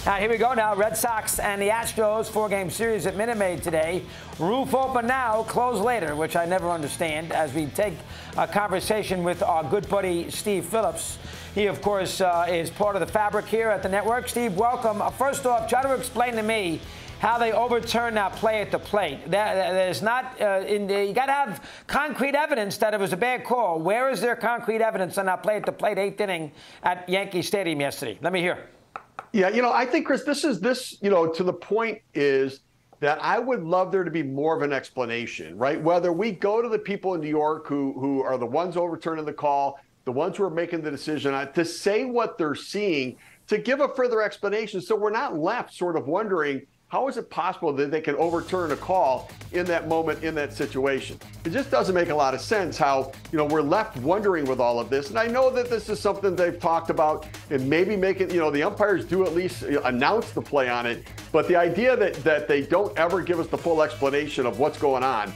Here we go now. Red Sox and the Astros, 4-game series at Minute Maid today. Roof open now, close later, which I never understand, as we take a conversation with our good buddy Steve Phillips. He, of course, is part of the fabric here at the network. Steve, welcome. First off, try to explain to me how they overturn that play at the plate. There's not, you got to have concrete evidence that it was a bad call. Where is there concrete evidence on that play at the plate, 8th inning at Yankee Stadium yesterday? Let me hear. Yeah, I think, Chris, this, to the point is that I would love there to be more of an explanation, right? Whether we go to the people in New York who are the ones overturning the call, the ones who are making the decision, to say what they're seeing, to give a further explanation so we're not left sort of wondering, how is it possible that they can overturn a call in that moment, in that situation? It just doesn't make a lot of sense how, we're left wondering with all of this. And I know that this is something they've talked about and maybe make it, the umpires do at least announce the play on it. But the idea that they don't ever give us the full explanation of what's going on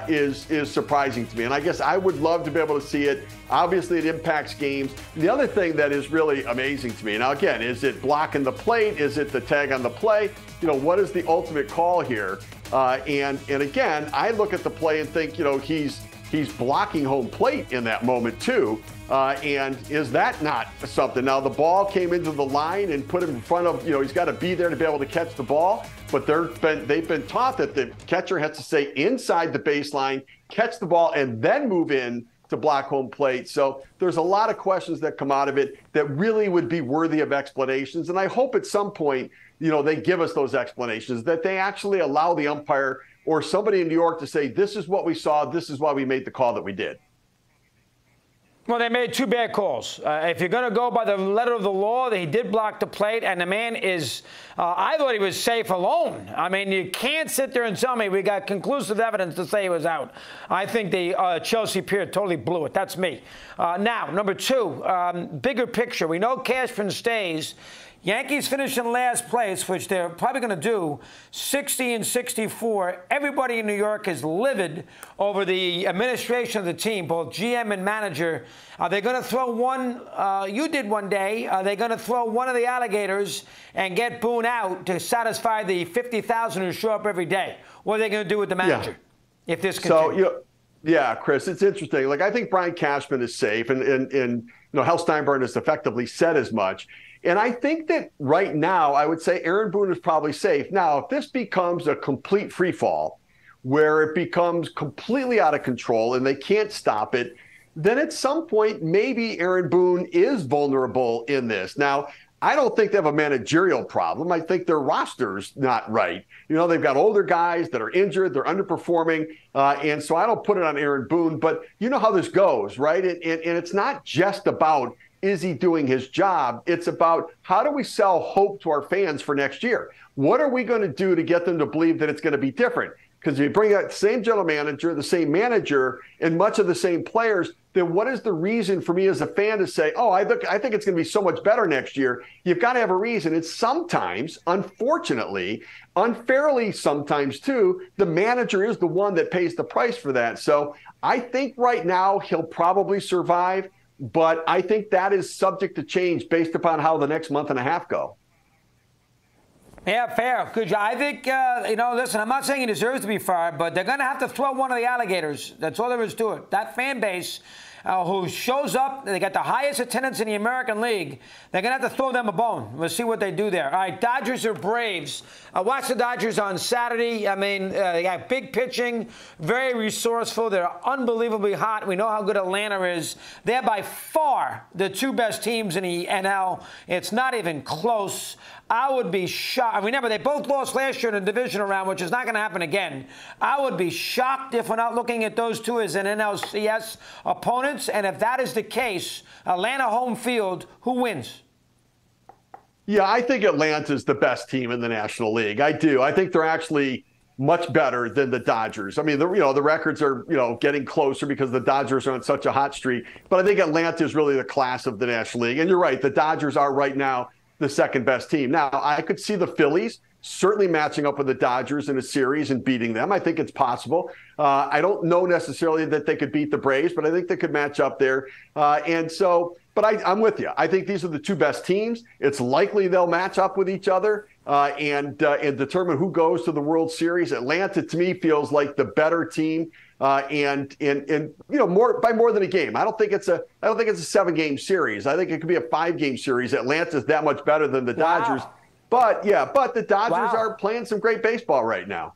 is surprising to me. And I guess I would love to be able to see it. Obviously, it impacts games. The other thing that is really amazing to me, now again, is it blocking the plate? Is it the tag on the play? What is the ultimate call here? And again, I look at the play and think, he's blocking home plate in that moment too. And is that not something? Now, the ball came into the line and put him in front of, he's got to be there to be able to catch the ball. But they've been taught that the catcher has to stay inside the baseline, catch the ball, and then move in to block home plate. So there's a lot of questions that come out of it that really would be worthy of explanations. And I hope at some point, they give us those explanations, that they actually allow the umpire or somebody in New York to say, this is what we saw, this is why we made the call that we did. Well, they made two bad calls. If you're going to go by the letter of the law, he did block the plate, and the man is, I thought he was safe alone. I mean, you can't sit there and tell me we got conclusive evidence to say he was out. I think the Chelsea Pier totally blew it. That's me. Now, number two, bigger picture. We know Cashman stays. Yankees finish in last place, which they're probably going to do, 60-64. Everybody in New York is livid over the administration of the team, both GM and manager. Are they going to throw one, you did one day, are they going to throw one of the alligators and get Boone out to satisfy the 50,000 who show up every day? What are they going to do with the manager if this continues? Yeah, Chris, it's interesting. I think Brian Cashman is safe, and Hal Steinbrenner has effectively said as much. And I think that right now, I would say Aaron Boone is probably safe. Now, if this becomes a complete free fall, where it becomes completely out of control and they can't stop it, then at some point, maybe Aaron Boone is vulnerable in this. Now, I don't think they have a managerial problem. I think their roster's not right. They've got older guys that are injured, they're underperforming, and so I don't put it on Aaron Boone. But you know how this goes, right? And it's not just about, is he doing his job? It's about, how do we sell hope to our fans for next year? What are we going to do to get them to believe that it's going to be different? Because if you bring out the same general manager, the same manager, and much of the same players, then what is the reason for me as a fan to say, oh, I think it's going to be so much better next year? You've got to have a reason. And sometimes, unfortunately, unfairly sometimes too, the manager is the one that pays the price for that. So I think right now he'll probably survive. But I think that is subject to change based upon how the next month and a half go. Yeah, fair. Good job. I think, listen, I'm not saying he deserves to be fired, but they're going to have to throw one of the alligators. That's all there is to it. That fan base who shows up, they got the highest attendance in the American League. They're going to have to throw them a bone. We'll see what they do there. All right, Dodgers or Braves. Watch the Dodgers on Saturday. I mean, they got big pitching, very resourceful. They're unbelievably hot. We know how good Atlanta is. They're by far the two best teams in the NL. It's not even close. I would be shocked. Remember, they both lost last year in the divisional round, which is not going to happen again. I would be shocked if we're not looking at those two as an NLCS opponents. And if that is the case, Atlanta home field, who wins? Yeah, I think Atlanta's the best team in the National League. I do. I think they're actually much better than the Dodgers. I mean, the records are, getting closer because the Dodgers are on such a hot streak. But I think Atlanta is really the class of the National League. And you're right, the Dodgers are right now the second best team. Now, I could see the Phillies certainly matching up with the Dodgers in a series and beating them. I think it's possible. I don't know necessarily that they could beat the Braves, but I think they could match up there. And so But I'm with you. I think these are the two best teams. It's likely they'll match up with each other and determine who goes to the World Series. Atlanta, to me, feels like the better team, and more than a game. I don't think it's a 7-game series. I think it could be a 5-game series. Atlanta's that much better than the Dodgers. But the Dodgers are playing some great baseball right now.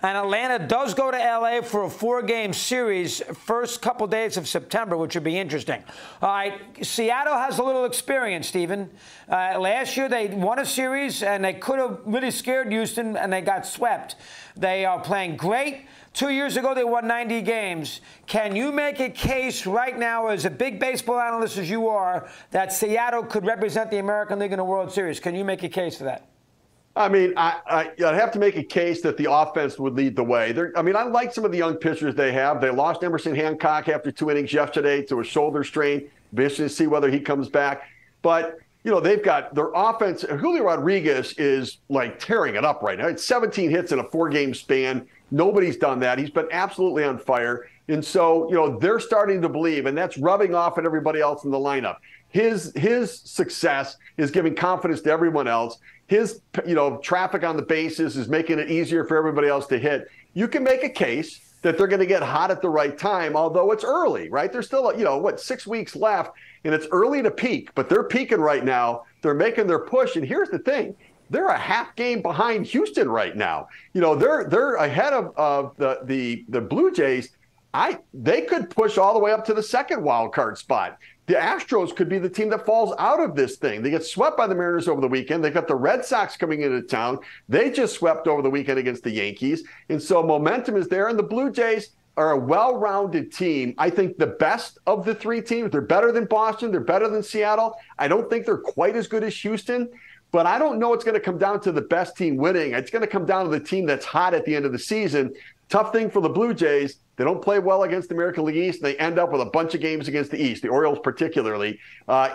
And Atlanta does go to L.A. for a 4-game series first couple days of September, which would be interesting. All right, Seattle has a little experience, Stephen. Last year they won a series, and they could have really scared Houston, and they got swept. They are playing great. 2 years ago, they won 90 games. Can you make a case right now, as a big baseball analyst as you are, that Seattle could represent the American League in the World Series? Can you make a case for that? I mean, I'd have to make a case that the offense would lead the way. I like some of the young pitchers they have. They lost Emerson Hancock after 2 innings yesterday to a shoulder strain. Be interesting to see whether he comes back. But, they've got their offense. Julio Rodriguez is like tearing it up right now. It's 17 hits in a 4-game span. Nobody's done that. He's been absolutely on fire. And so, they're starting to believe, and that's rubbing off on everybody else in the lineup. His success is giving confidence to everyone else. His, traffic on the bases is making it easier for everybody else to hit. You can make a case that they're going to get hot at the right time, although it's early, right? There's still, 6 weeks left, and it's early to peak, but they're peaking right now. They're making their push, and here's the thing. They're a half game behind Houston right now. They're ahead of the Blue Jays. They could push all the way up to the second wild card spot. The Astros could be the team that falls out of this thing. They get swept by the Mariners over the weekend. They've got the Red Sox coming into town. They just swept over the weekend against the Yankees. And so momentum is there. And the Blue Jays are a well-rounded team. I think the best of the 3 teams. They're better than Boston. They're better than Seattle. I don't think they're quite as good as Houston. But I don't know it's going to come down to the best team winning. It's going to come down to the team that's hot at the end of the season. Tough thing for the Blue Jays. They don't play well against the American League East. They end up with a bunch of games against the East, the Orioles particularly. I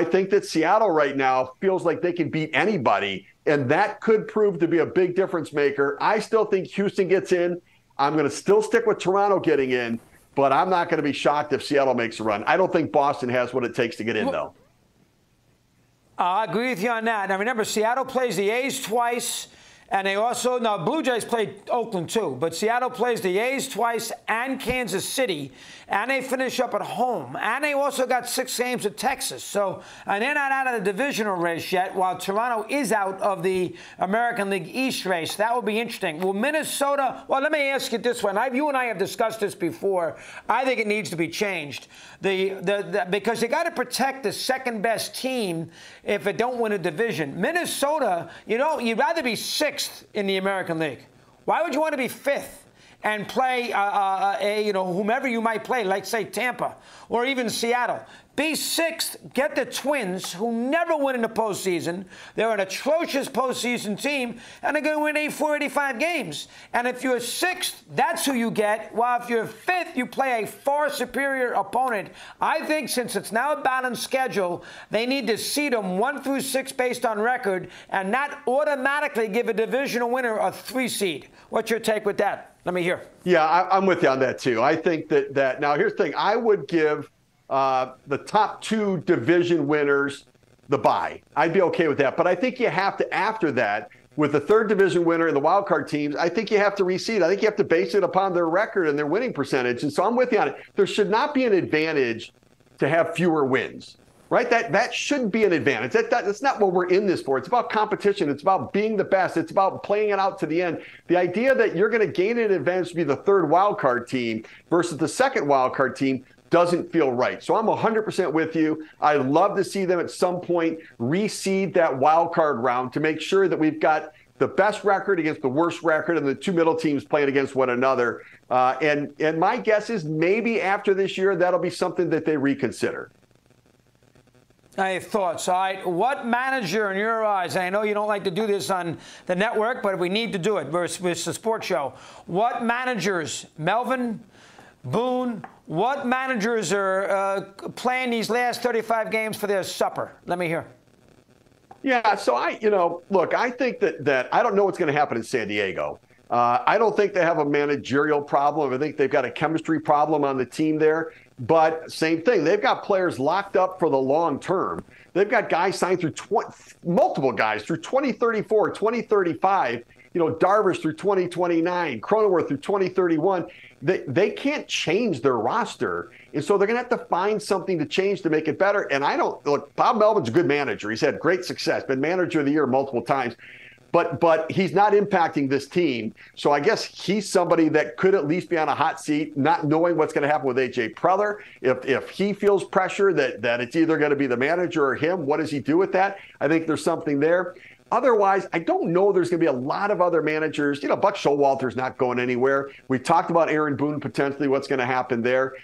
think that Seattle right now feels like they can beat anybody, and that could prove to be a big difference maker. I still think Houston gets in. I'm going to still stick with Toronto getting in, but I'm not going to be shocked if Seattle makes a run. I don't think Boston has what it takes to get in, though. I agree with you on that. Now, remember, Seattle plays the A's twice. And they also, now Blue Jays played Oakland too, but Seattle plays the A's twice and Kansas City, and they finish up at home. And they also got 6 games at Texas. So, and they're not out of the divisional race yet, while Toronto is out of the American League East race. That will be interesting. Will Minnesota, well, let me ask you this one. You and I have discussed this before. I think it needs to be changed. Because you got to protect the second best team if it don't win a division. Minnesota, you'd rather be 6th in the American League. Why would you want to be 5th and play whomever you might play, like say Tampa or even Seattle? Be 6th, get the Twins, who never win in the postseason. They're an atrocious postseason team, and they're going to win 84, 85 games. And if you're 6th, that's who you get. While if you're 5th, you play a far superior opponent. I think since it's now a balanced schedule, they need to seed them 1 through 6 based on record and not automatically give a divisional winner a 3 seed. What's your take with that? Let me hear. Yeah, I'm with you on that, too. I think that now here's the thing. I would give the top 2 division winners the bye. I'd be okay with that. But I think you have to, after that, with the 3rd division winner and the wild card teams, I think you have to reseed. I think you have to base it upon their record and their winning percentage. And so I'm with you on it. There should not be an advantage to have fewer wins, right? That shouldn't be an advantage. That's not what we're in this for. It's about competition. It's about being the best. It's about playing it out to the end. The idea that you're going to gain an advantage to be the 3rd wild card team versus the 2nd wild card team doesn't feel right. So I'm 100% with you. I'd love to see them at some point reseed that wild card round to make sure that we've got the best record against the worst record and the 2 middle teams playing against one another. And my guess is maybe after this year, that'll be something that they reconsider. I have thoughts. All right. What manager in your eyes, and I know you don't like to do this on the network, but we need to do it. It's a sports show. What managers, Melvin, Boone, what managers are playing these last 35 games for their supper? Let me hear. Yeah, so look, I think that I don't know what's going to happen in San Diego. I don't think they have a managerial problem. I think they've got a chemistry problem on the team there. But same thing, they've got players locked up for the long term. They've got guys signed through multiple guys through 2034, 2035. Darvish through 2029, Cronenworth through 2031. They can't change their roster. And so they're going to have to find something to change to make it better. And look, Bob Melvin's a good manager. He's had great success, been manager of the year multiple times. But he's not impacting this team. So I guess he's somebody that could at least be on a hot seat, not knowing what's going to happen with A.J. Preller. If he feels pressure that it's either going to be the manager or him, what does he do with that? I think there's something there. Otherwise, I don't know there's going to be a lot of other managers. Buck Showalter's not going anywhere. We talked about Aaron Boone potentially, what's going to happen there.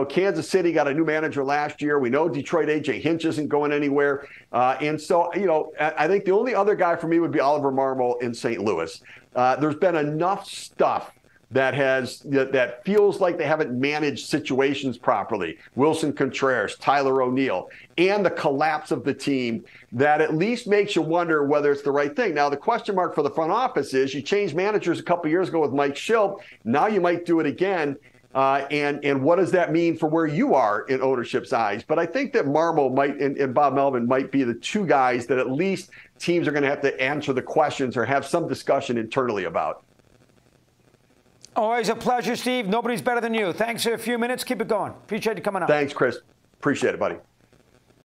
Kansas City got a new manager last year. We know Detroit, A.J. Hinch isn't going anywhere. And so, I think the only other guy for me would be Oliver Marmol in St. Louis. There's been enough stuff that feels like they haven't managed situations properly. Wilson Contreras, Tyler O'Neill, and the collapse of the team that at least makes you wonder whether it's the right thing. Now, the question mark for the front office is you changed managers a couple years ago with Mike Schilt. Now you might do it again. And what does that mean for where you are in ownership's eyes? But I think that Marmol and Bob Melvin might be the two guys that at least teams are going to have to answer the questions or have some discussion internally about. Always a pleasure, Steve. Nobody's better than you. Thanks for a few minutes. Keep it going. Appreciate you coming up. Thanks, Chris. Appreciate it, buddy.